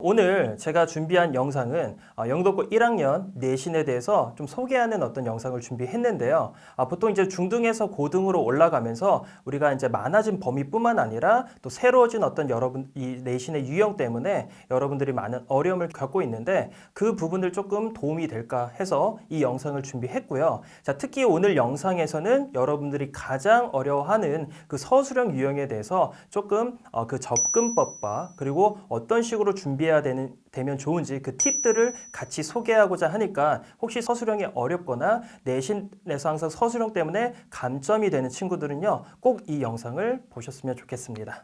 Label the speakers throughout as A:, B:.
A: 오늘 제가 준비한 영상은 영도고 1학년 내신에 대해서 좀 소개하는 어떤 영상을 준비했는데요. 보통 이제 중등에서 고등으로 올라가면서 우리가 이제 많아진 범위뿐만 아니라 또 새로워진 어떤 여러분 이 내신의 유형 때문에 여러분들이 많은 어려움을 겪고 있는데 그 부분을 조금 도움이 될까 해서 이 영상을 준비했고요. 자, 특히 오늘 영상에서는 여러분들이 가장 어려워하는 그 서술형 유형에 대해서 조금 그 접근법과 그리고 어떤 식으로 준비해야 되면 좋은지 그 팁들을 같이 소개하고자 하니까 혹시 서술형이 어렵거나 내신에서 항상 서술형 때문에 감점이 되는 친구들은요, 꼭 이 영상을 보셨으면 좋겠습니다.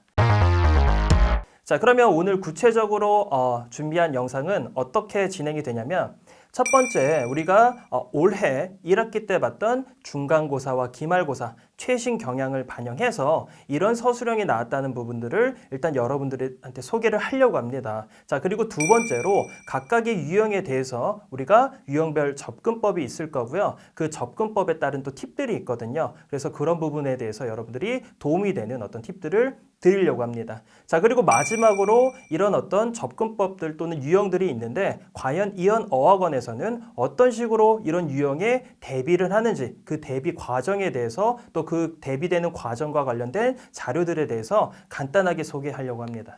A: 자, 그러면 오늘 구체적으로 준비한 영상은 어떻게 진행이 되냐면 첫 번째, 우리가 올해 1학기 때 봤던 중간고사와 기말고사 최신 경향을 반영해서 이런 서술형이 나왔다는 부분들을 일단 여러분들한테 소개를 하려고 합니다. 자, 그리고 두 번째로 각각의 유형에 대해서 우리가 유형별 접근법이 있을 거고요. 그 접근법에 따른 또 팁들이 있거든요. 그래서 그런 부분에 대해서 여러분들이 도움이 되는 어떤 팁들을 드리려고 합니다. 자, 그리고 마지막으로 이런 어떤 접근법들 또는 유형들이 있는데 과연 이현 어학원에서는 어떤 식으로 이런 유형에 대비를 하는지 그 대비 과정에 대해서 또 그 대비되는 과정과 관련된 자료들에 대해서 간단하게 소개하려고 합니다.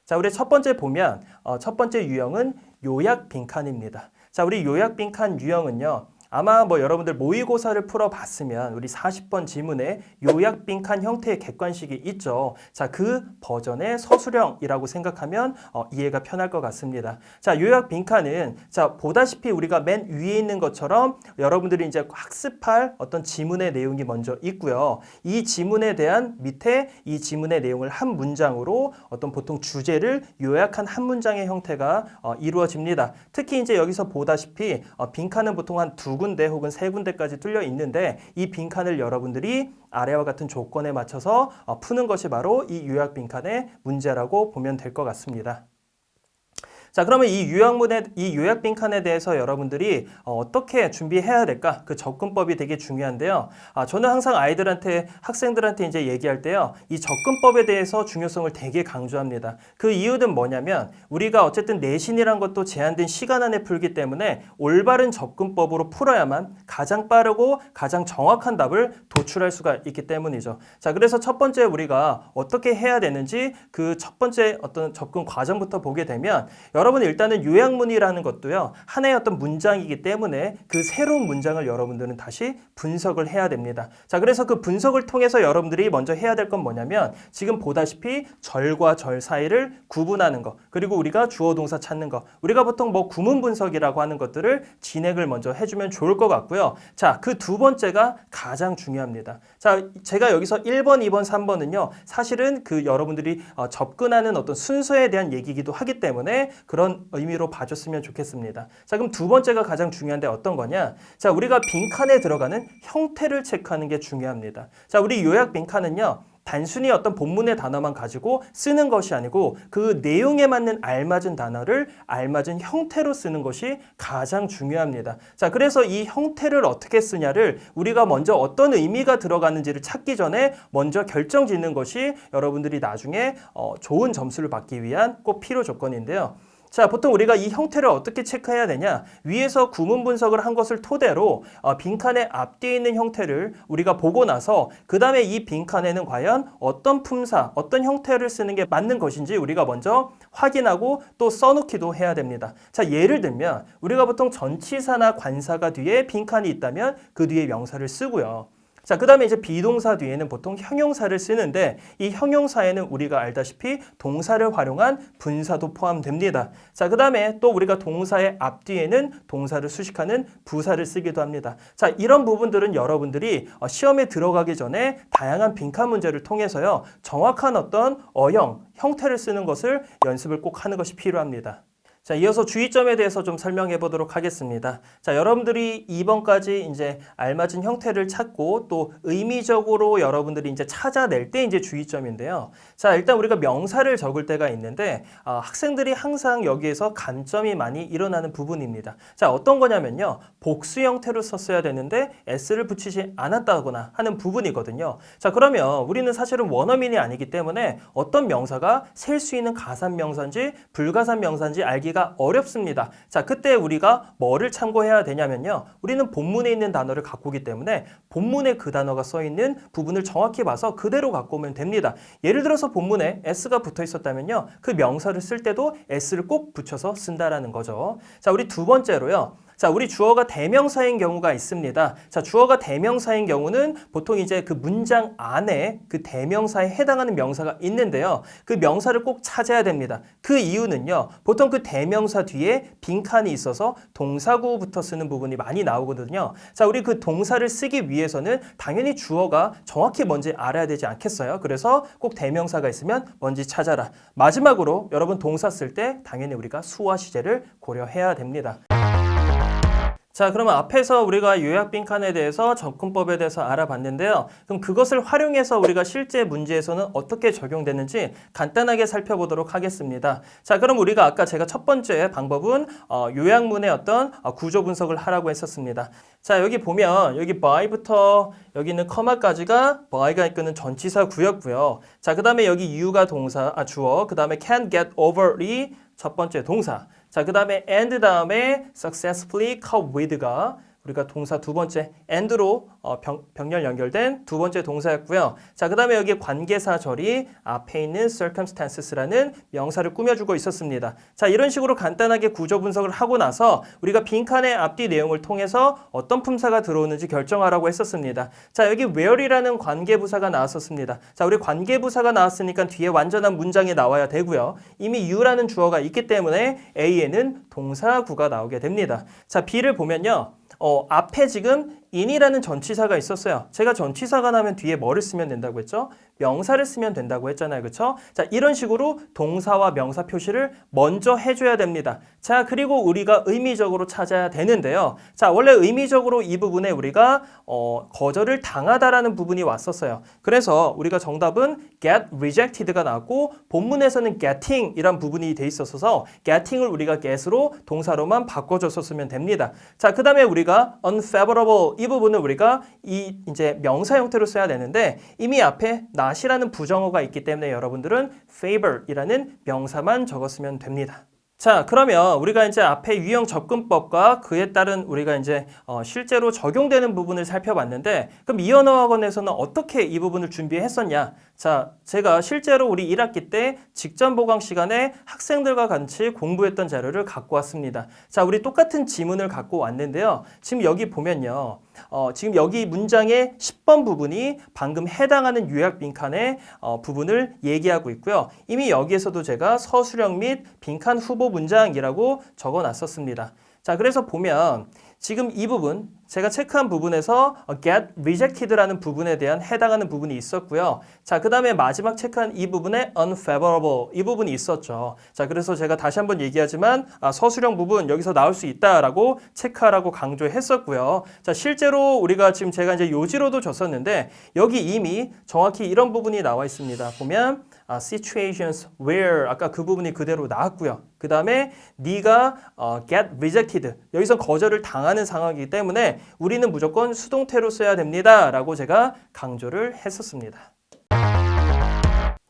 A: 자, 우리 첫 번째 보면 첫 번째 유형은 요약 빈칸입니다. 자, 우리 요약 빈칸 유형은요. 아마 여러분들 모의고사를 풀어봤으면 우리 40번 지문에 요약 빈칸 형태의 객관식이 있죠. 자, 그 버전의 서술형이라고 생각하면 이해가 편할 것 같습니다. 자, 요약 빈칸은 자, 보다시피 우리가 맨 위에 있는 것처럼 여러분들이 이제 학습할 어떤 지문의 내용이 먼저 있고요. 이 지문에 대한 밑에 이 지문의 내용을 한 문장으로 어떤 보통 주제를 요약한 한 문장의 형태가 이루어집니다. 특히 이제 여기서 보다시피 빈칸은 보통 한 두 군데 혹은 세 군데까지 뚫려 있는데 이 빈칸을 여러분들이 아래와 같은 조건에 맞춰서 푸는 것이 바로 이 요약 빈칸의 문제라고 보면 될 것 같습니다. 자, 그러면 이 요약 빈칸에 대해서 여러분들이 어떻게 준비해야 될까? 그 접근법이 되게 중요한데요. 저는 항상 학생들한테 이제 얘기할 때요. 이 접근법에 대해서 중요성을 되게 강조합니다. 그 이유는 뭐냐면 우리가 어쨌든 내신이란 것도 제한된 시간 안에 풀기 때문에 올바른 접근법으로 풀어야만 가장 빠르고 가장 정확한 답을 도출할 수가 있기 때문이죠. 자, 그래서 첫 번째 우리가 어떻게 해야 되는지 그 첫 번째 어떤 접근 과정부터 보게 되면 여러분 일단은 요약문이라는 것도요. 하나의 어떤 문장이기 때문에 그 새로운 문장을 여러분들은 다시 분석을 해야 됩니다. 자, 그래서 그 분석을 통해서 여러분들이 먼저 해야 될 건 뭐냐면 지금 보다시피 절과 절 사이를 구분하는 것, 그리고 우리가 주어 동사 찾는 것, 우리가 보통 구문 분석이라고 하는 것들을 진행을 먼저 해주면 좋을 것 같고요. 자, 그 두 번째가 가장 중요합니다. 자, 제가 여기서 1번, 2번, 3번은요. 사실은 그 여러분들이 접근하는 어떤 순서에 대한 얘기이기도 하기 때문에 그런 의미로 봐줬으면 좋겠습니다. 자, 그럼 두 번째가 가장 중요한데 어떤 거냐? 자, 우리가 빈칸에 들어가는 형태를 체크하는 게 중요합니다. 자, 우리 요약 빈칸은요. 단순히 어떤 본문의 단어만 가지고 쓰는 것이 아니고 그 내용에 맞는 알맞은 단어를 알맞은 형태로 쓰는 것이 가장 중요합니다. 자, 그래서 이 형태를 어떻게 쓰냐를 우리가 먼저 어떤 의미가 들어가는지를 찾기 전에 먼저 결정 짓는 것이 여러분들이 나중에 좋은 점수를 받기 위한 꼭 필요 조건인데요. 자, 보통 우리가 이 형태를 어떻게 체크해야 되냐? 위에서 구문 분석을 한 것을 토대로 빈칸의 앞뒤에 있는 형태를 우리가 보고 나서 그 다음에 이 빈칸에는 과연 어떤 품사, 어떤 형태를 쓰는 게 맞는 것인지 우리가 먼저 확인하고 또 써놓기도 해야 됩니다. 자, 예를 들면 우리가 보통 전치사나 관사가 뒤에 빈칸이 있다면 그 뒤에 명사를 쓰고요. 자, 그 다음에 이제 비동사 뒤에는 보통 형용사를 쓰는데 이 형용사에는 우리가 알다시피 동사를 활용한 분사도 포함됩니다. 자, 그 다음에 또 우리가 동사의 앞뒤에는 동사를 수식하는 부사를 쓰기도 합니다. 자, 이런 부분들은 여러분들이 시험에 들어가기 전에 다양한 빈칸 문제를 통해서요. 정확한 어떤 어형, 형태를 쓰는 것을 연습을 꼭 하는 것이 필요합니다. 자, 이어서 주의점에 대해서 좀 설명해 보도록 하겠습니다. 자, 여러분들이 2번까지 이제 알맞은 형태를 찾고 또 의미적으로 여러분들이 이제 찾아낼 때 이제 주의점인데요. 자, 일단 우리가 명사를 적을 때가 있는데 학생들이 항상 여기에서 간점이 많이 일어나는 부분입니다. 자, 어떤 거냐면요. 복수 형태로 썼어야 되는데 s를 붙이지 않았다거나 하는 부분이거든요. 자, 그러면 우리는 사실은 원어민이 아니기 때문에 어떤 명사가 셀 수 있는 가산 명사인지 불가산 명사인지 알기가 어렵습니다. 자, 그때 우리가 뭐를 참고해야 되냐면요. 우리는 본문에 있는 단어를 갖고 오기 때문에 본문에 그 단어가 써 있는 부분을 정확히 봐서 그대로 갖고 오면 됩니다. 예를 들어서 본문에 s가 붙어 있었다면요. 그 명사를 쓸 때도 s를 꼭 붙여서 쓴다라는 거죠. 자, 우리 두 번째로요. 자, 우리 주어가 대명사인 경우가 있습니다. 자, 주어가 대명사인 경우는 보통 이제 그 문장 안에 그 대명사에 해당하는 명사가 있는데요. 그 명사를 꼭 찾아야 됩니다. 그 이유는요. 보통 그 대명사 뒤에 빈칸이 있어서 동사구부터 쓰는 부분이 많이 나오거든요. 자, 우리 그 동사를 쓰기 위해서는 당연히 주어가 정확히 뭔지 알아야 되지 않겠어요? 그래서 꼭 대명사가 있으면 뭔지 찾아라. 마지막으로 여러분 동사 쓸 때 당연히 우리가 수와 시제를 고려해야 됩니다. 자, 그러면 앞에서 우리가 요약 빈칸에 대해서 접근법에 대해서 알아봤는데요. 그럼 그것을 활용해서 우리가 실제 문제에서는 어떻게 적용되는지 간단하게 살펴보도록 하겠습니다. 자, 그럼 우리가 아까 제가 첫 번째 방법은 요약문의 어떤 구조 분석을 하라고 했었습니다. 자, 여기 보면 여기 by부터 여기 있는 커마까지가 by가 이끄는 전치사 구였고요. 자, 그 다음에 여기 you가 동사, 주어, 그 다음에 can get over이 첫 번째 동사. 자, 그 다음에 and 다음에 successfully cope with가 우리가 동사 두 번째 and로 병렬 연결된 두 번째 동사였고요. 자, 그 다음에 여기 관계사 절이 앞에 있는 circumstances라는 명사를 꾸며주고 있었습니다. 자, 이런 식으로 간단하게 구조 분석을 하고 나서 우리가 빈칸의 앞뒤 내용을 통해서 어떤 품사가 들어오는지 결정하라고 했었습니다. 자, 여기 where이라는 관계부사가 나왔었습니다. 자, 우리 관계부사가 나왔으니까 뒤에 완전한 문장이 나와야 되고요. 이미 you라는 주어가 있기 때문에 A에는 동사구가 나오게 됩니다. 자, B를 보면요. 앞에 지금 in이라는 전치사가 있었어요. 제가 전치사가 나면 뒤에 뭐를 쓰면 된다고 했죠? 명사를 쓰면 된다고 했잖아요. 그렇죠? 자, 이런 식으로 동사와 명사 표시를 먼저 해줘야 됩니다. 자, 그리고 우리가 의미적으로 찾아야 되는데요. 자, 원래 의미적으로 이 부분에 우리가 거절을 당하다라는 부분이 왔었어요. 그래서 우리가 정답은 get rejected가 나왔고 본문에서는 getting 이란 부분이 돼 있어서 getting을 우리가 get으로 동사로만 바꿔줬었으면 됩니다. 자, 그 다음에 우리가 unfavorable 이 부분을 우리가 이제 명사 형태로 써야 되는데 이미 앞에 not이라는 부정어가 있기 때문에 여러분들은 favor이라는 명사만 적었으면 됩니다. 자, 그러면 우리가 이제 앞에 유형 접근법과 그에 따른 우리가 이제 실제로 적용되는 부분을 살펴봤는데 그럼 이 언어학원에서는 어떻게 이 부분을 준비했었냐? 자, 제가 실제로 우리 1학기 때 직전 보강 시간에 학생들과 같이 공부했던 자료를 갖고 왔습니다. 자, 우리 똑같은 지문을 갖고 왔는데요. 지금 여기 보면요. 지금 여기 문장의 10번 부분이 방금 해당하는 요약 빈칸의 부분을 얘기하고 있고요. 이미 여기에서도 제가 서술형 및 빈칸 후보 문장이라고 적어 놨었습니다. 자, 그래서 보면 지금 이 부분 제가 체크한 부분에서 get rejected라는 부분에 대한 해당하는 부분이 있었고요. 자, 그 다음에 마지막 체크한 이 부분에 unfavorable 이 부분이 있었죠. 자, 그래서 제가 다시 한번 얘기하지만 서술형 부분 여기서 나올 수 있다라고 체크하라고 강조했었고요. 자, 실제로 우리가 지금 제가 이제 요지로도 줬었는데 여기 이미 정확히 이런 부분이 나와 있습니다. 보면 situations where 아까 그 부분이 그대로 나왔고요. 그 다음에 네가 get rejected 여기서 거절을 당하는 상황이기 때문에 우리는 무조건 수동태로 써야 됩니다 라고 제가 강조를 했었습니다.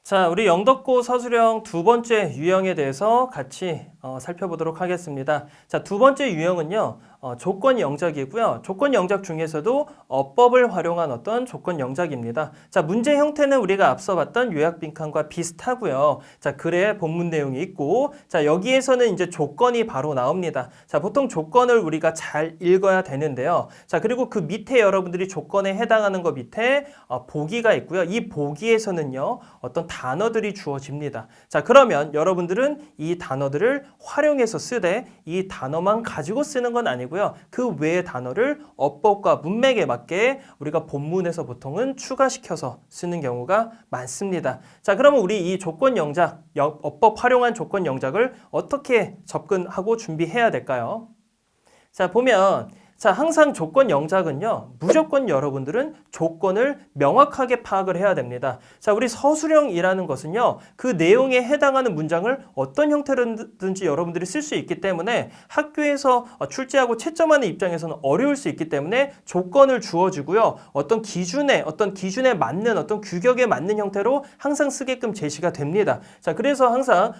A: 자, 우리 영덕고 서술형 두 번째 유형에 대해서 같이 살펴보도록 하겠습니다. 자, 두 번째 유형은요. 조건 영작이고요. 조건 영작 중에서도 어법을 활용한 어떤 조건 영작입니다. 자, 문제 형태는 우리가 앞서 봤던 요약 빈칸과 비슷하고요. 자, 글에 본문 내용이 있고, 자, 여기에서는 이제 조건이 바로 나옵니다. 자, 보통 조건을 우리가 잘 읽어야 되는데요. 자, 그리고 그 밑에 여러분들이 조건에 해당하는 거 밑에 보기가 있고요. 이 보기에서는요, 어떤 단어들이 주어집니다. 자, 그러면 여러분들은 이 단어들을 활용해서 쓰되 이 단어만 가지고 쓰는 건 아니고요. 그 외의 단어를 어법과 문맥에 맞게 우리가 본문에서 보통은 추가시켜서 쓰는 경우가 많습니다. 자, 그러면 우리 이 조건 영작, 어법 활용한 조건 영작을 어떻게 접근하고 준비해야 될까요? 자, 보면 항상 조건 영작은요, 무조건 여러분들은 조건을 명확하게 파악을 해야 됩니다. 자, 우리 서술형이라는 것은요, 그 내용에 해당하는 문장을 어떤 형태로든지 여러분들이 쓸 수 있기 때문에 학교에서 출제하고 채점하는 입장에서는 어려울 수 있기 때문에 조건을 주어주고요, 어떤 기준에 맞는 어떤 규격에 맞는 형태로 항상 쓰게끔 제시가 됩니다. 자, 그래서 항상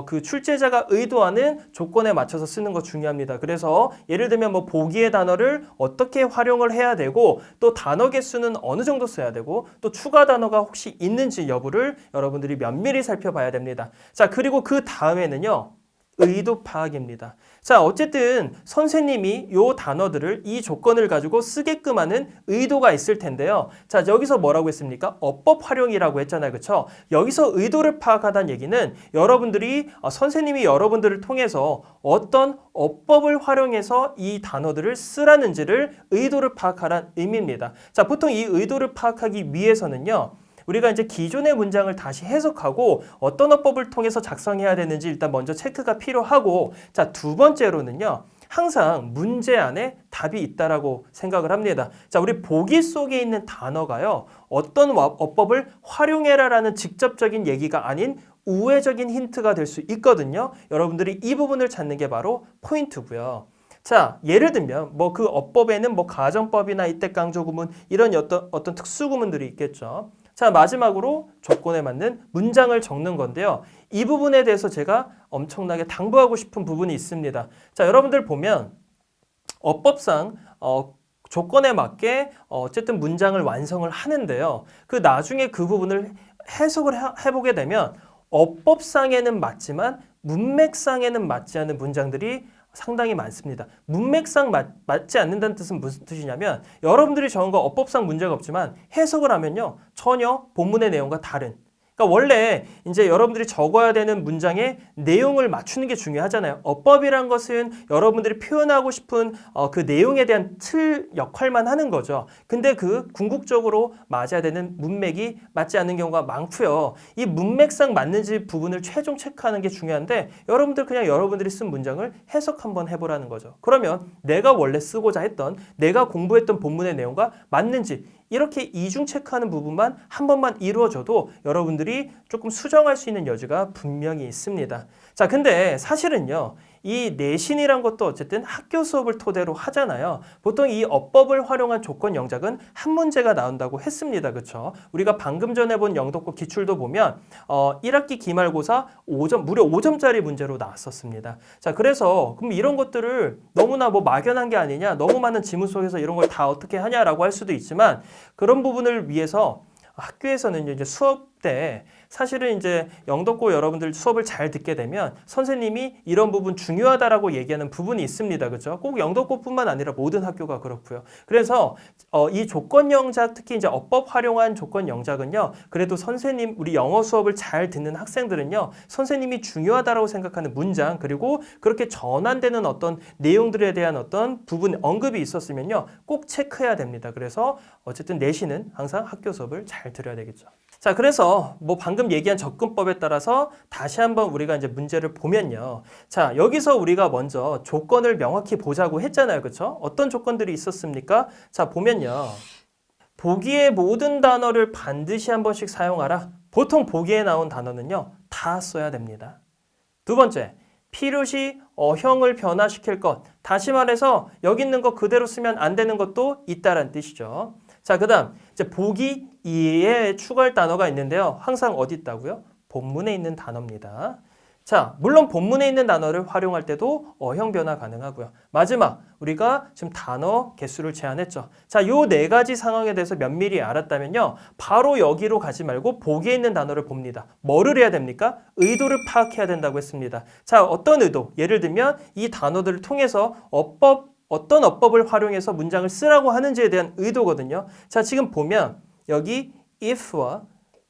A: 그 출제자가 의도하는 조건에 맞춰서 쓰는 거 중요합니다. 그래서 예를 들면 뭐 보기의 단어를 어떻게 활용을 해야 되고 또 단어 개수는 어느 정도 써야 되고 또 추가 단어가 혹시 있는지 여부를 여러분들이 면밀히 살펴봐야 됩니다. 자, 그리고 그 다음에는요, 의도 파악입니다. 자, 어쨌든 선생님이 요 단어들을 이 조건을 가지고 쓰게끔 하는 의도가 있을 텐데요. 자, 여기서 뭐라고 했습니까? 어법 활용이라고 했잖아요. 그렇죠? 여기서 의도를 파악하다는 얘기는 여러분들이 선생님이 여러분들을 통해서 어떤 어법을 활용해서 이 단어들을 쓰라는지를 의도를 파악하라는 의미입니다. 자, 보통 이 의도를 파악하기 위해서는요, 우리가 이제 기존의 문장을 다시 해석하고 어떤 어법을 통해서 작성해야 되는지 일단 먼저 체크가 필요하고, 자, 두 번째로는요, 항상 문제 안에 답이 있다라고 생각을 합니다. 자, 우리 보기 속에 있는 단어가요, 어떤 어법을 활용해라라는 직접적인 얘기가 아닌 우회적인 힌트가 될 수 있거든요. 여러분들이 이 부분을 찾는 게 바로 포인트고요. 자, 예를 들면 뭐 그 어법에는 뭐 가정법이나 이때강조구문 이런 어떤 특수구문들이 있겠죠. 자, 마지막으로 조건에 맞는 문장을 적는 건데요. 이 부분에 대해서 제가 엄청나게 당부하고 싶은 부분이 있습니다. 자, 여러분들 보면 어법상 조건에 맞게 어쨌든 문장을 완성을 하는데요. 그 나중에 그 부분을 해석을 해보게 되면 어법상에는 맞지만 문맥상에는 맞지 않는 문장들이 상당히 많습니다. 문맥상 맞지 않는다는 뜻은 무슨 뜻이냐면 여러분들이 적은 거 어법상 문제가 없지만 해석을 하면요, 전혀 본문의 내용과 다른, 그러니까 원래 이제 여러분들이 적어야 되는 문장의 내용을 맞추는 게 중요하잖아요. 어법이란 것은 여러분들이 표현하고 싶은 그 내용에 대한 틀 역할만 하는 거죠. 근데 그 궁극적으로 맞아야 되는 문맥이 맞지 않는 경우가 많고요. 이 문맥상 맞는지 부분을 최종 체크하는 게 중요한데 여러분들 그냥 여러분들이 쓴 문장을 해석 한번 해보라는 거죠. 그러면 내가 원래 쓰고자 했던, 내가 공부했던 본문의 내용과 맞는지 이렇게 이중 체크하는 부분만 한 번만 이루어져도 여러분들이 조금 수정할 수 있는 여지가 분명히 있습니다. 자, 근데 사실은요, 이 내신이란 것도 어쨌든 학교 수업을 토대로 하잖아요. 보통 이 어법을 활용한 조건 영작은 한 문제가 나온다고 했습니다. 그렇죠? 우리가 방금 전에 본 영덕고 기출도 보면 1학기 기말고사 무려 5점짜리 문제로 나왔었습니다. 자, 그래서 그럼 이런 것들을 너무나 뭐 막연한 게 아니냐, 너무 많은 지문 속에서 이런 걸 다 어떻게 하냐라고 할 수도 있지만 그런 부분을 위해서 학교에서는 이제 수업 때 사실은 이제 영덕고 여러분들 수업을 잘 듣게 되면 선생님이 이런 부분 중요하다라고 얘기하는 부분이 있습니다. 그렇죠? 꼭 영덕고뿐만 아니라 모든 학교가 그렇고요. 그래서 이 조건 영작, 특히 이제 어법 활용한 조건 영작은요, 그래도 선생님, 우리 영어 수업을 잘 듣는 학생들은요, 선생님이 중요하다라고 생각하는 문장, 그리고 그렇게 전환되는 어떤 내용들에 대한 어떤 부분 언급이 있었으면요, 꼭 체크해야 됩니다. 그래서 어쨌든 내신은 항상 학교 수업을 잘 들어야 되겠죠. 자, 그래서 뭐 방금 얘기한 접근법에 따라서 다시 한번 우리가 이제 문제를 보면요. 자, 여기서 우리가 먼저 조건을 명확히 보자고 했잖아요. 그렇죠? 어떤 조건들이 있었습니까? 자, 보면요. 보기의 모든 단어를 반드시 한 번씩 사용하라. 보통 보기에 나온 단어는요, 다 써야 됩니다. 두 번째, 필요시 어형을 변화시킬 것. 다시 말해서 여기 있는 거 그대로 쓰면 안 되는 것도 있다라는 뜻이죠. 자, 그 다음 이제 보기 2에 추가할 단어가 있는데요. 항상 어디 있다고요? 본문에 있는 단어입니다. 자, 물론 본문에 있는 단어를 활용할 때도 어형 변화 가능하고요. 마지막, 우리가 지금 단어 개수를 제한했죠. 자, 요 네 가지 상황에 대해서 면밀히 알았다면요, 바로 여기로 가지 말고 보기에 있는 단어를 봅니다. 뭐를 해야 됩니까? 의도를 파악해야 된다고 했습니다. 자, 어떤 의도? 예를 들면 이 단어들을 통해서 어떤 어법을 활용해서 문장을 쓰라고 하는지에 대한 의도거든요. 자, 지금 보면 여기 if와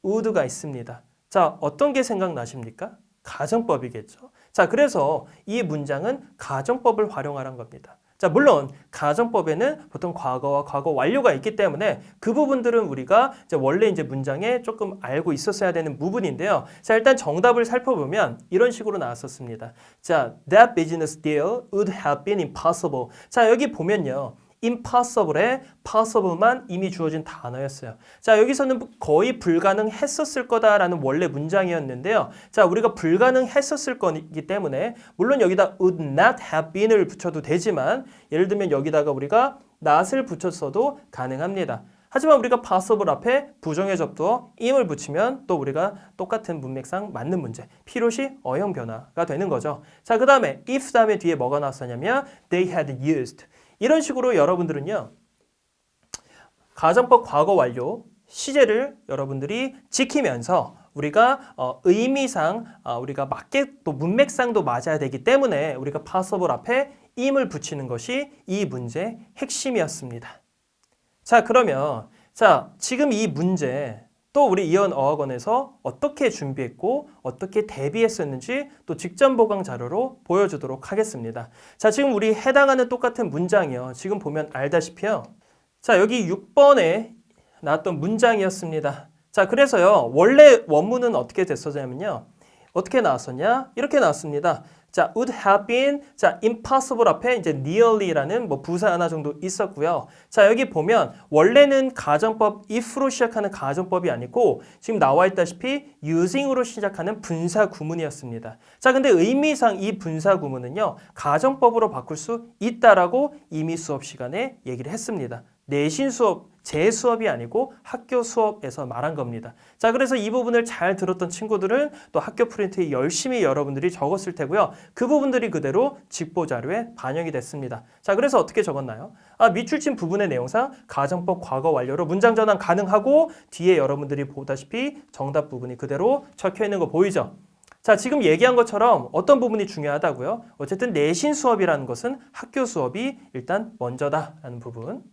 A: would가 있습니다. 자, 어떤 게 생각나십니까? 가정법이겠죠. 자, 그래서 이 문장은 가정법을 활용하란 겁니다. 자, 물론 가정법에는 보통 과거와 과거 완료가 있기 때문에 그 부분들은 우리가 이제 원래 이제 문장에 조금 알고 있었어야 되는 부분인데요. 자, 일단 정답을 살펴보면 이런 식으로 나왔었습니다. 자, that business deal would have been impossible. 자, 여기 보면요. impossible에 possible만 이미 주어진 단어였어요. 자, 여기서는 거의 불가능했었을 거다라는 원래 문장이었는데요. 자, 우리가 불가능했었을 거기 때문에 물론 여기다 would not have been을 붙여도 되지만 예를 들면 여기다가 우리가 not을 붙였어도 가능합니다. 하지만 우리가 possible 앞에 부정의 접두어 im을 붙이면 또 우리가 똑같은 문맥상 맞는 문제, 필요시 어형 변화가 되는 거죠. 자, 그 다음에 if 다음에 뒤에 뭐가 나왔었냐면 they had used. 이런 식으로 여러분들은요. 가정법 과거 완료 시제를 여러분들이 지키면서 우리가 의미상 우리가 맞게 또 문맥상도 맞아야 되기 때문에 우리가 possible 앞에 im을 붙이는 것이 이 문제의 핵심이었습니다. 자, 그러면 지금 이 문제 또 우리 이현 어학원에서 어떻게 준비했고 어떻게 대비했었는지 또 직전 보강 자료로 보여주도록 하겠습니다. 자, 지금 우리 해당하는 똑같은 문장이요. 지금 보면 알다시피요. 자, 여기 6번에 나왔던 문장이었습니다. 자, 그래서요. 원래 원문은 어떻게 됐었냐면요. 어떻게 나왔었냐? 이렇게 나왔습니다. 자, would have been, 자, impossible 앞에 이제 nearly라는 뭐 부사 하나 정도 있었고요. 자, 여기 보면 원래는 가정법 if로 시작하는 가정법이 아니고 지금 나와 있다시피 using으로 시작하는 분사 구문이었습니다. 자, 근데 의미상 이 분사 구문은요, 가정법으로 바꿀 수 있다라고 이미 수업 시간에 얘기를 했습니다. 내신 수업, 제 수업이 아니고 학교 수업에서 말한 겁니다. 자, 그래서 이 부분을 잘 들었던 친구들은 또 학교 프린트에 열심히 여러분들이 적었을 테고요. 그 부분들이 그대로 직보 자료에 반영이 됐습니다. 자, 그래서 어떻게 적었나요? 밑줄친 부분의 내용상 가정법 과거 완료로 문장 전환 가능하고 뒤에 여러분들이 보다시피 정답 부분이 그대로 적혀 있는 거 보이죠? 자, 지금 얘기한 것처럼 어떤 부분이 중요하다고요? 어쨌든 내신 수업이라는 것은 학교 수업이 일단 먼저다라는 부분.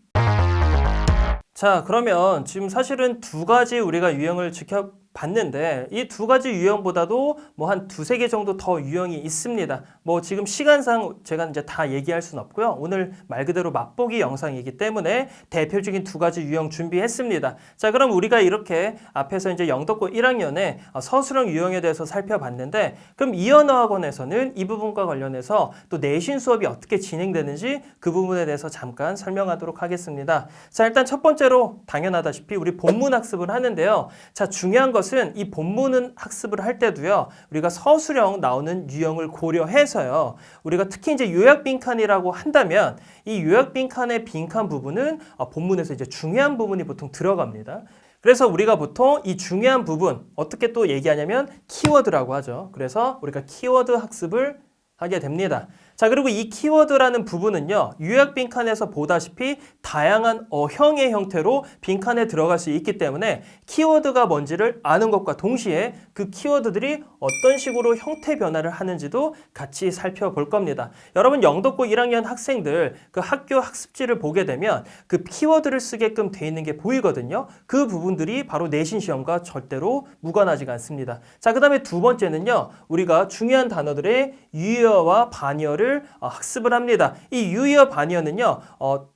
A: 자, 그러면 지금 사실은 두 가지 우리가 유형을 지켜봤는데 이 두 가지 유형보다도 뭐 한 두세 개 정도 더 유형이 있습니다. 뭐 지금 시간상 제가 이제 다 얘기할 수는 없고요. 오늘 말 그대로 맛보기 영상이기 때문에 대표적인 두 가지 유형 준비했습니다. 자, 그럼 우리가 이렇게 앞에서 이제 영덕고 1학년에 서술형 유형에 대해서 살펴봤는데 그럼 이현어학원에서는 이 부분과 관련해서 또 내신 수업이 어떻게 진행되는지 그 부분에 대해서 잠깐 설명하도록 하겠습니다. 자, 일단 첫 번째로 당연하다시피 우리 본문 학습을 하는데요. 자, 중요한 것은 이 본문 학습을 할 때도요. 우리가 서술형 나오는 유형을 고려해서요. 우리가 특히 이제 요약 빈칸이라고 한다면 이 요약 빈칸의 빈칸 부분은 본문에서 이제 중요한 부분이 보통 들어갑니다. 그래서 우리가 보통 이 중요한 부분 어떻게 또 얘기하냐면 키워드라고 하죠. 그래서 우리가 키워드 학습을 하게 됩니다. 자, 그리고 이 키워드라는 부분은요, 요약 빈칸에서 보다시피 다양한 어형의 형태로 빈칸에 들어갈 수 있기 때문에 키워드가 뭔지를 아는 것과 동시에 그 키워드들이 어떤 식으로 형태 변화를 하는지도 같이 살펴볼 겁니다. 여러분 영덕고 1학년 학생들 그 학교 학습지를 보게 되면 그 키워드를 쓰게끔 돼 있는 게 보이거든요. 그 부분들이 바로 내신 시험과 절대로 무관하지가 않습니다. 자, 그 다음에 두 번째는요, 우리가 중요한 단어들의 유의어와 반의어를 학습을 합니다. 이 유의어 반의어는요,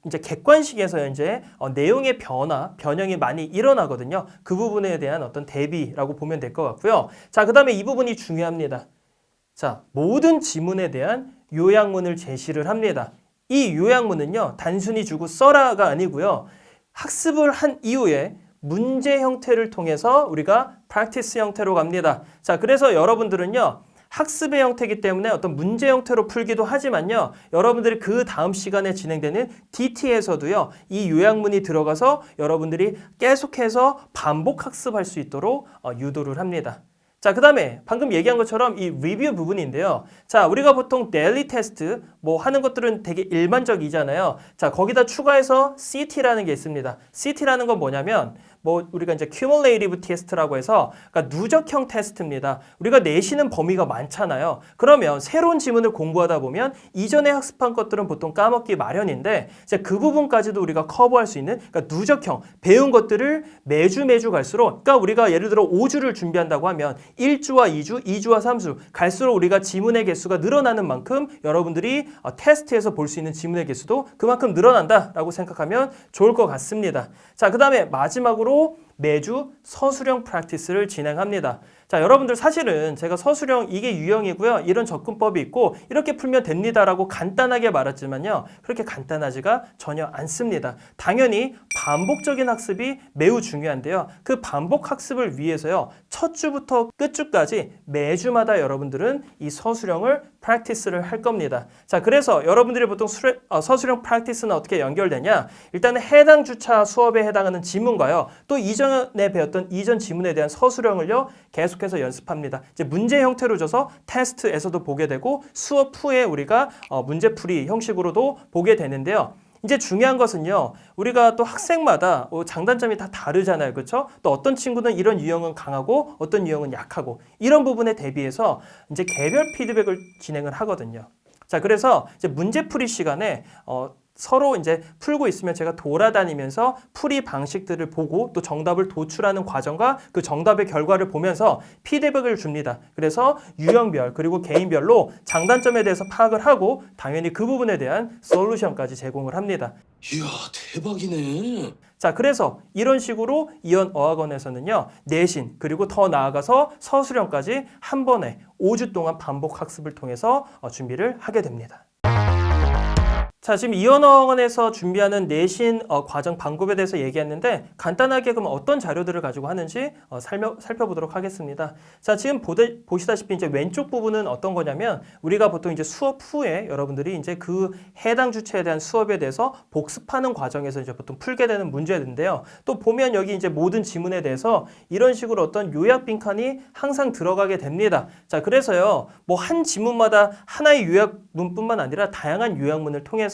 A: 이제 객관식에서 이제 내용의 변형이 많이 일어나거든요. 그 부분에 대한 어떤 대비라고 보면 될 것 같고요. 자, 그 다음에 이 부분이 중요합니다. 자, 모든 지문에 대한 요약문을 제시를 합니다. 이 요약문은요, 단순히 주고 써라가 아니고요. 학습을 한 이후에 문제 형태를 통해서 우리가 practice 형태로 갑니다. 자, 그래서 여러분들은요, 학습의 형태이기 때문에 어떤 문제 형태로 풀기도 하지만요. 여러분들이 그 다음 시간에 진행되는 DT에서도요. 이 요약문이 들어가서 여러분들이 계속해서 반복 학습할 수 있도록 유도를 합니다. 자, 그 다음에 방금 얘기한 것처럼 이 리뷰 부분인데요. 자, 우리가 보통 데일리 테스트 뭐 하는 것들은 되게 일반적이잖아요. 자, 거기다 추가해서 CT라는 게 있습니다. CT라는 건 뭐냐면 뭐 우리가 이제 cumulative test라고 해서 그러니까 누적형 테스트입니다. 우리가 내시는 범위가 많잖아요. 그러면 새로운 지문을 공부하다 보면 이전에 학습한 것들은 보통 까먹기 마련인데 이제 그 부분까지도 우리가 커버할 수 있는 그러니까 누적형 배운 것들을 매주 갈수록 그러니까 우리가 예를 들어 5주를 준비한다고 하면 1주와 2주, 2주와 3주 갈수록 우리가 지문의 개수가 늘어나는 만큼 여러분들이 테스트에서 볼 수 있는 지문의 개수도 그만큼 늘어난다라고 생각하면 좋을 것 같습니다. 자, 그 다음에 마지막으로 매주 서술형 프랙티스를 진행합니다. 자, 여러분들 사실은 제가 서술형 이게 유형이고요. 이런 접근법이 있고 이렇게 풀면 됩니다라고 간단하게 말했지만요. 그렇게 간단하지가 전혀 않습니다. 당연히 반복적인 학습이 매우 중요한데요. 그 반복 학습을 위해서요. 첫 주부터 끝 주까지 매주마다 여러분들은 이 서술형을 프랙티스를 할 겁니다. 자, 그래서 여러분들이 보통 서술형 프랙티스는 어떻게 연결되냐? 일단은 해당 주차 수업에 해당하는 지문과요. 또 이전에 배웠던 이전 지문에 대한 서술형을요. 계속해서 연습합니다. 이제 문제 형태로 줘서 테스트에서도 보게 되고 수업 후에 우리가 문제풀이 형식으로도 보게 되는데요. 이제 중요한 것은요. 우리가 또 학생마다 장단점이 다 다르잖아요. 그렇죠? 또 어떤 친구는 이런 유형은 강하고 어떤 유형은 약하고 이런 부분에 대비해서 이제 개별 피드백을 진행을 하거든요. 자, 그래서 이제 문제풀이 시간에 서로 이제 풀고 있으면 제가 돌아다니면서 풀이 방식들을 보고 또 정답을 도출하는 과정과 그 정답의 결과를 보면서 피드백을 줍니다. 그래서 유형별 그리고 개인별로 장단점에 대해서 파악을 하고 당연히 그 부분에 대한 솔루션까지 제공을 합니다.
B: 이야, 대박이네.
A: 자, 그래서 이런 식으로 이현 어학원에서는요, 내신 그리고 더 나아가서 서술형까지 한 번에 5주 동안 반복 학습을 통해서 준비를 하게 됩니다. 자, 지금 이현어학원에서 준비하는 내신 과정 방법에 대해서 얘기했는데 간단하게 그럼 어떤 자료들을 가지고 하는지 살펴보도록 하겠습니다. 자, 지금 보시다시피 이제 왼쪽 부분은 어떤 거냐면 우리가 보통 이제 수업 후에 여러분들이 이제 그 해당 주체에 대한 수업에 대해서 복습하는 과정에서 이제 보통 풀게 되는 문제인데요. 또 보면 여기 이제 모든 지문에 대해서 이런 식으로 어떤 요약 빈칸이 항상 들어가게 됩니다. 자, 그래서요, 뭐 한 지문마다 하나의 요약문뿐만 아니라 다양한 요약문을 통해서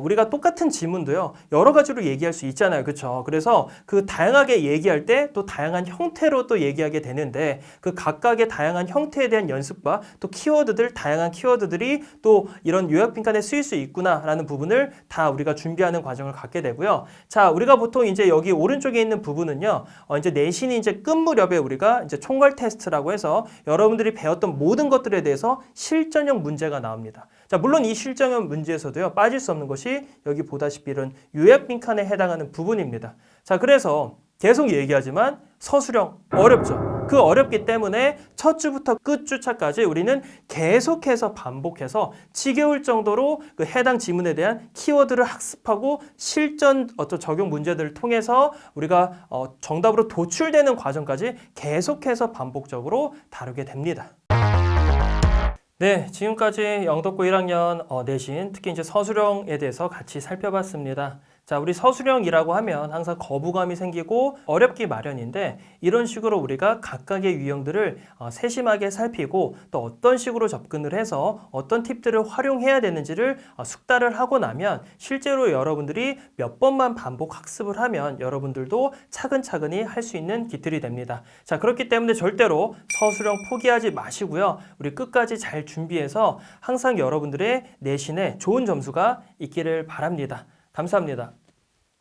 A: 우리가 똑같은 지문도요 여러 가지로 얘기할 수 있잖아요. 그렇죠? 그래서 그 다양하게 얘기할 때 또 다양한 형태로 또 얘기하게 되는데 그 각각의 다양한 형태에 대한 연습과 또 다양한 키워드들이 또 이런 요약 빈칸에 쓰일 수 있구나라는 부분을 다 우리가 준비하는 과정을 갖게 되고요. 자, 우리가 보통 이제 여기 오른쪽에 있는 부분은요. 이제 내신이 이제 끝 무렵에 우리가 이제 총괄 테스트라고 해서 여러분들이 배웠던 모든 것들에 대해서 실전형 문제가 나옵니다. 자, 물론 이 실전형 문제에서도요. 빠질 수 없는 것이 여기 보다시피 이런 요약 빈칸에 해당하는 부분입니다. 자, 그래서 계속 얘기하지만 서술형 어렵죠. 그 어렵기 때문에 첫 주부터 끝 주차까지 우리는 계속해서 반복해서 지겨울 정도로 그 해당 지문에 대한 키워드를 학습하고 실전 어떤 적용 문제들을 통해서 우리가 정답으로 도출되는 과정까지 계속해서 반복적으로 다루게 됩니다. 네, 지금까지 영덕고 1학년 내신 특히 이제 서술형에 대해서 같이 살펴봤습니다. 자, 우리 서술형이라고 하면 항상 거부감이 생기고 어렵기 마련인데 이런 식으로 우리가 각각의 유형들을 세심하게 살피고 또 어떤 식으로 접근을 해서 어떤 팁들을 활용해야 되는지를 숙달을 하고 나면 실제로 여러분들이 몇 번만 반복 학습을 하면 여러분들도 차근차근히 할 수 있는 기틀이 됩니다. 자, 그렇기 때문에 절대로 서술형 포기하지 마시고요. 우리 끝까지 잘 준비해서 항상 여러분들의 내신에 좋은 점수가 있기를 바랍니다. 감사합니다.